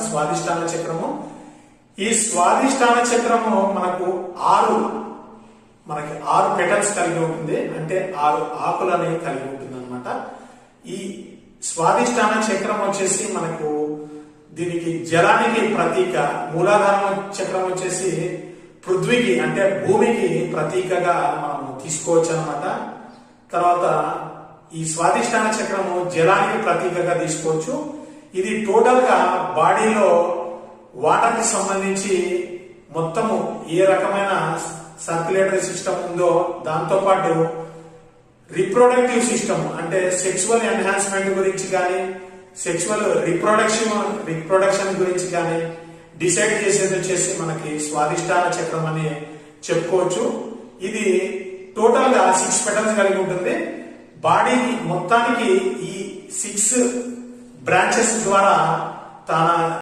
స్వాదిష్టాన చక్రము. ఈ స్వాదిష్టాన చక్రము మనకి ఆరు పెటల్స్ కలిగి ఉంటుంది, అంటే 6 ఆకులని కలిగి ఉంటుంది అనమాట. ఈ స్వాదిష్టాన చక్రం వచ్చేసి మనకు దీనికి జలానికి ప్రతీక, మూలాధార చక్రం వచ్చేసి పృథ్వీకి అంటే భూమికి ప్రతీకగా మనం తీసుకోవచ్చు అనమాట. తర్వాత ఈ స్వాదిష్టాన చక్రము జలానికి ప్రతీకగా తీసుకోవచ్చు. ఇది టోటల్ గా బాడీలో వాటర్ కి సంబంధించి మొత్తము ఏ రకమైన సర్క్యులేటరీ సిస్టమ్ ఉందో దాంతో పాటు రిప్రొడక్టివ్ సిస్టమ్ అంటే సెక్సువల్ ఎన్హాన్స్మెంట్ గురించి కానీ సెక్సువల్ రిప్రొడక్షన్ గురించి కానీ డిసైడ్ చేసేది వచ్చేసి మనకి స్వాదిష్టాన చక్రం అని చెప్పుకోవచ్చు. ఇది టోటల్ గా 6 పెటల్స్ కలిగి ఉంటుంది. బాడీ మొత్తానికి ఈ 6 బ్రాంచెస్ ద్వారా తన